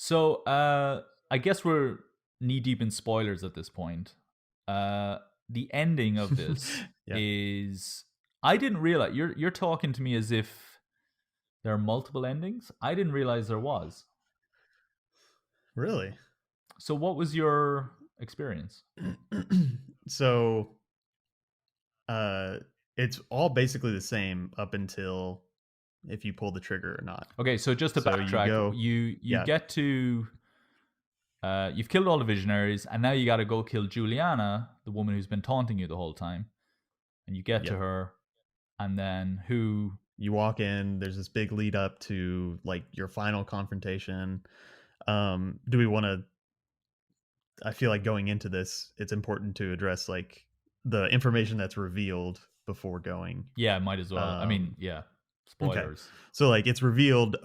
So, I guess we're knee deep in spoilers at this point. Uh, the ending of this Yeah. is I didn't realize you're talking to me as if there are multiple endings. I didn't realize there was. Really? So, what was your experience? So, uh, it's all basically the same up until if you pull the trigger or not. Okay, so just to So you backtrack, go, you yeah, get to you've killed all the visionaries, and now you got to go kill Juliana, the woman who's been taunting you the whole time, and you get to yep. her, and then who? You walk in. There's this big lead up to like your final confrontation. Do we want to? I feel like going into this, it's important to address like the information that's revealed before going. Yeah, might as well. I mean, Um, yeah, Okay. spoilers. So like it's revealed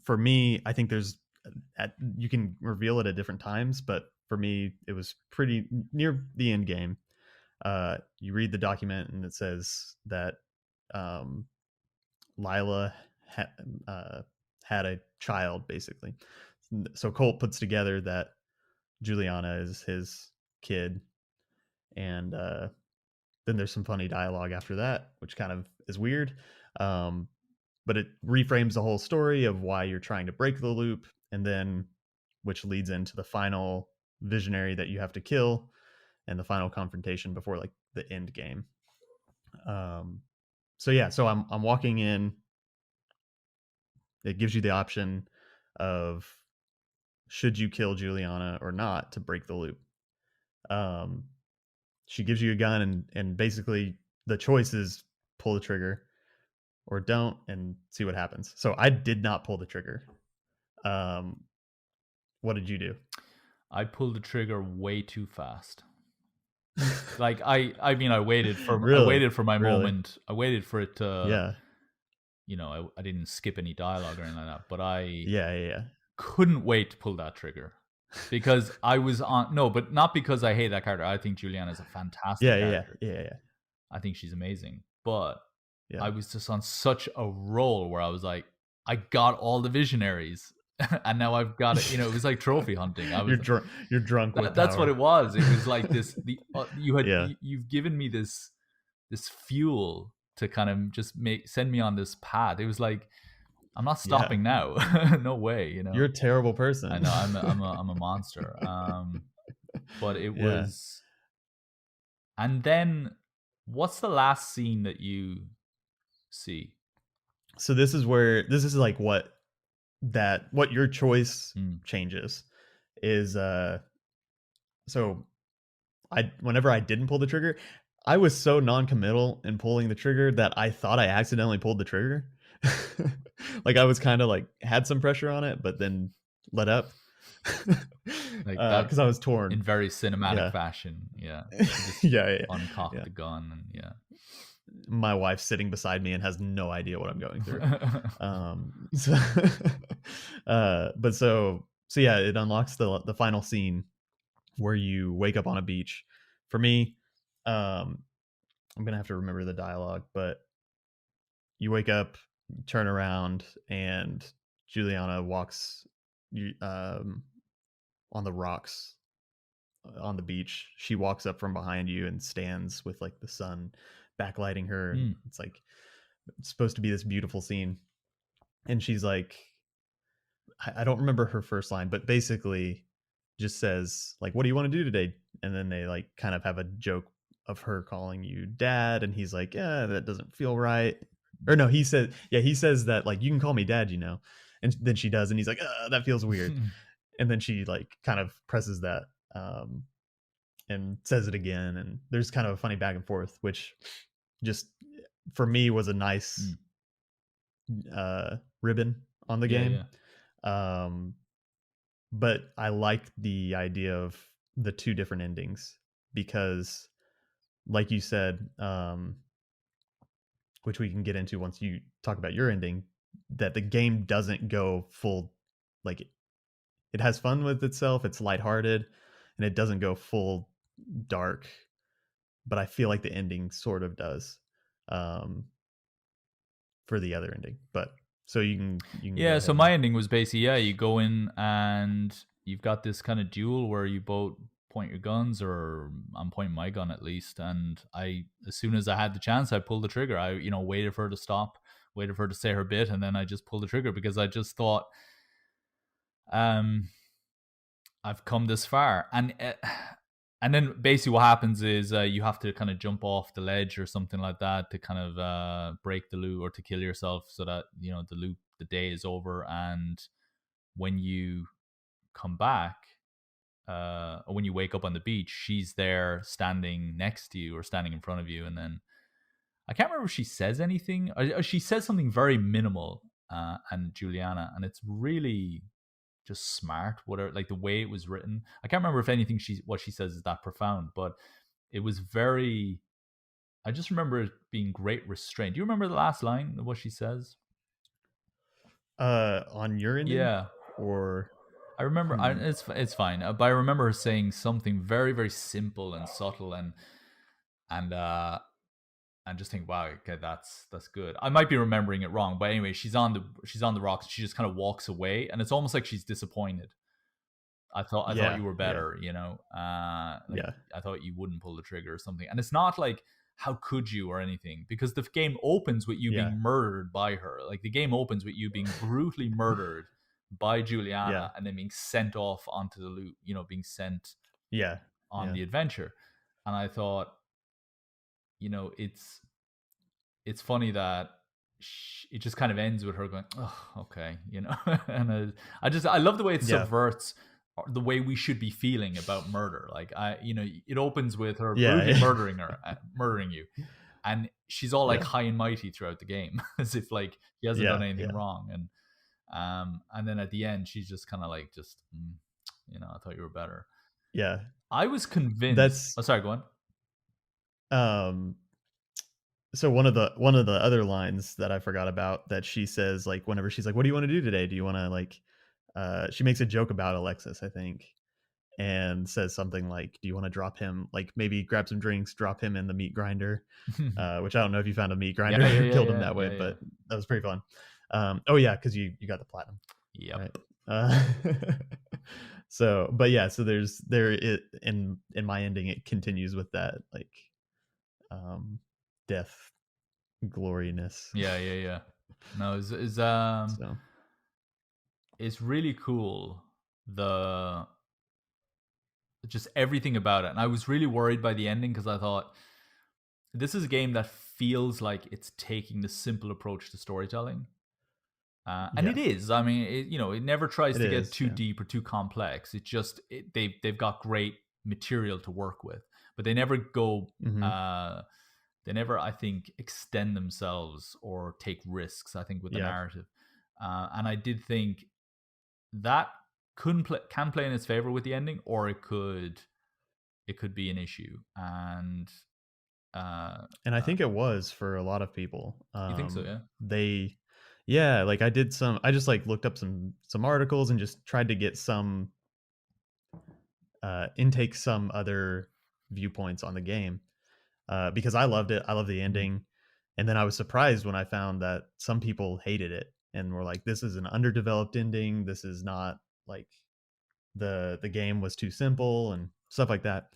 for me, I think you can reveal it at different times, but for me it was pretty near the end game. You read the document and it says that um Lila ha- uh, had a child basically. So Colt puts together that Juliana is his kid, and then there's some funny dialogue after that, which kind of is weird. Um, but it reframes the whole story of why you're trying to break the loop, and then which leads into the final visionary that you have to kill and the final confrontation before like the end game. Um, so yeah, so I'm walking in. It gives you the option of should you kill Juliana or not to break the loop. Um, she gives you a gun, and basically the choice is pull the trigger or don't and see what happens. So I did not pull the trigger. Um, what did you do? I pulled the trigger way too fast. Like I mean, I Really? waited for my Really? moment. I waited for it to, Yeah. I didn't skip any dialogue or anything like that. But I Yeah, yeah, yeah. couldn't wait to pull that trigger because I was on no, but not because I hate that character. I think Juliana is a fantastic Yeah, yeah, character. yeah, yeah, I think she's amazing. But yeah. I was just on such a roll where I was like, I got all the visionaries, and now I've got it. It was like trophy hunting. I was You're drunk with that's what power. it was. It was like this. Yeah. You've given me this fuel to kind of just make send me on this path. It was like I'm not Yeah. stopping now. No way. You're a terrible I person. know I'm a monster. But it Yeah. was, and then what's the last scene that you see? So this is like what your choice Mm. changes is so I whenever I didn't pull the trigger, I was so non-committal in pulling the trigger that I thought I accidentally pulled the trigger. Like I was kind of like had some pressure on it, but then let up Like that because I was torn. in very cinematic Yeah, fashion. Yeah, you just yeah, yeah, uncock yeah. the gun and yeah. My wife's sitting beside me and has no idea what I'm going through. So, but so yeah, it unlocks the final scene where you wake up on a beach. For me, um, I'm gonna have to remember the dialogue, but you wake up, turn around, and Juliana walks you on the rocks on the beach. She walks up from behind you and stands with like the sun backlighting her, and Mm. it's like it's supposed to be this beautiful scene. And she's like, I don't remember her first line, but basically just says like, "What do you want to do today?" And then they like kind of have a joke of her calling you dad, and he's like, "Yeah, that doesn't feel right." Or no, he says that like you can call me dad, you know. And then she does, and he's like, "That feels weird." And then she like kind of presses that and says it again, and there's kind of a funny back and forth, which just for me was a nice Mm. ribbon on the Yeah, game. yeah. Um, but I like the idea of the two different endings because, like you said, which we can get into once you talk about your ending, that the game doesn't go full like it has fun with itself, it's lighthearted, and it doesn't go full dark. But I feel like the ending sort of does um, for the other ending. But So you can go Yeah, so ahead my and ending was basically, yeah, you go in and you've got this kind of duel where you both point your guns, or I'm pointing my gun at least, and as soon as I had the chance, I pulled the trigger. I, waited for her to stop, waited for her to say her bit, and then I just pulled the trigger because I just thought, um, I've come this far, and then basically what happens is you have to kind of jump off the ledge or something like that to kind of break the loop or to kill yourself so that the day is over. And when you come back, or when you wake up on the beach, she's there standing next to you or standing in front of you, and then I can't remember if she says anything. She says something very minimal, and Juliana, and it's really just smart. Whatever, like the way it was written. I can't remember if anything what she says is that profound, but it was very. I just remember it being great restraint. Do you remember the last line of what she says? on your ending Yeah, or I remember. hmm. It's fine, but I remember her saying something very very simple and subtle, and and just think, wow, okay, that's good. I might be remembering it wrong, but anyway, she's on the rocks. She just kind of walks away, and it's almost like she's disappointed. I thought Yeah, you were yeah, better, like yeah, I thought you wouldn't pull the trigger or something. And it's not like how could you or anything, because the game opens with you yeah, being murdered by her. Like the game opens with you being brutally murdered by yeah, Juliana and then being sent off onto the loop, being sent yeah, on yeah, the adventure. And I thought, it's funny that it just kind of ends with her going, "Oh, okay," and I love the way it yeah, subverts the way we should be feeling about murder. Like it opens with her yeah, brutally yeah, murdering you, and she's all like yeah, high and mighty throughout the game, as if like she hasn't done yeah, anything yeah, wrong, and then at the end she's just kind of like I thought you were better. yeah. I was convinced. That's Oh, sorry, go on. um so one of the other lines that I forgot about that she says, like, whenever she's like, "What do you want to do today? Do you want to like?" She makes a joke about Alexis, I think, and says something like, "Do you want to drop him? Like, maybe grab some drinks, drop him in the meat grinder." Which I don't know if you found a meat grinder Yeah, yeah, or yeah, killed him yeah, that way, yeah, yeah. but that was pretty fun. Oh yeah, because you got the platinum, right? Yep. Uh, so, but yeah, so there it in my ending, it continues with that like um death gloriness. Yeah, yeah, yeah. No, So it's really cool, the just everything about it. And I was really worried by the ending because I thought this is a game that feels like it's taking the simple approach to storytelling. And yeah, it is. I mean, it never tries it to get is. too Yeah. deep or too complex. They've got great material to work with, but they never go. Hmm. Uh, they never, I think, extend themselves or take risks. I think with the Yeah. narrative, and I did think that can play in its favor with the ending, or it could be an issue. And And I think it was for a lot of people. you think so? Yeah. They, yeah, like I just like looked up some articles and just tried to get some intake some other viewpoints on the game because I loved it. I love the Mhm. ending, and then I was surprised when I found that some people hated it and were like, "This is an underdeveloped ending. This is not like the game was too simple and stuff like that."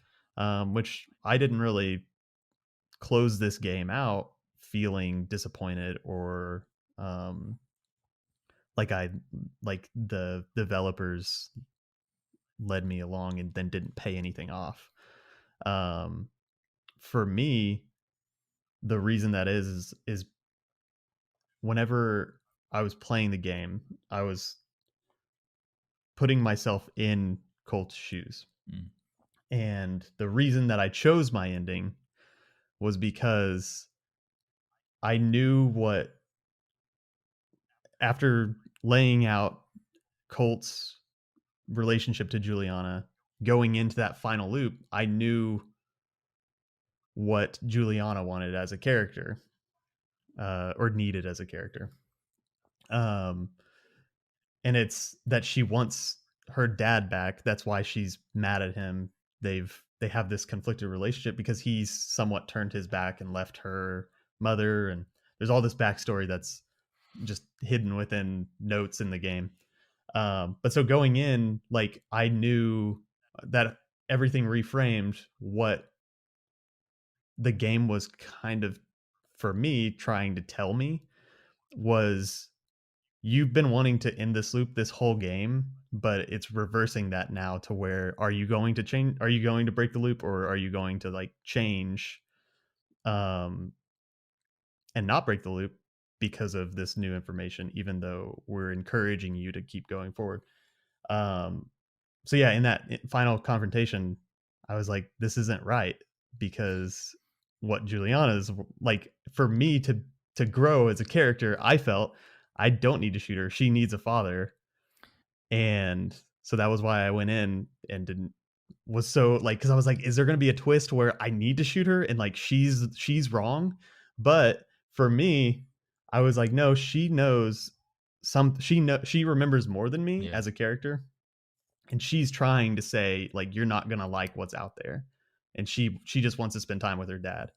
Which I didn't really close this game out feeling disappointed or um, like I like the developers led me along and then didn't pay anything off. Um, for me, the reason that is whenever I was playing the game, I was putting myself in Colt's shoes. Mm. And the reason that I chose my ending was because I knew what after laying out Colt's relationship to Juliana going into that final loop, I knew what Juliana wanted as a character or needed as a character. Um, and it's that she wants her dad back. That's why she's mad at him. They have this conflicted relationship because he's somewhat turned his back and left her mother, and there's all this backstory that's just hidden within notes in the game. But so going in, like I knew that everything reframed what the game was kind of, for me, trying to tell me was, you've been wanting to end this loop this whole game, but it's reversing that now to where, are you going to change, are you going to break the loop, or are you going to like change um and not break the loop because of this new information, even though we're encouraging you to keep going forward. um so yeah, in that final confrontation, I was like, this isn't right, because what Juliana's like, for me to grow as a character, I felt I don't need to shoot her. She needs a father. And so that was why I went in and didn't, was so like, because I was like, is there going to be a twist where I need to shoot her and like she's wrong? But for me, I was like, no, she knows some, she remembers more than me Yeah. as a character, and she's trying to say like, you're not gonna like what's out there, and she just wants to spend time with her dad.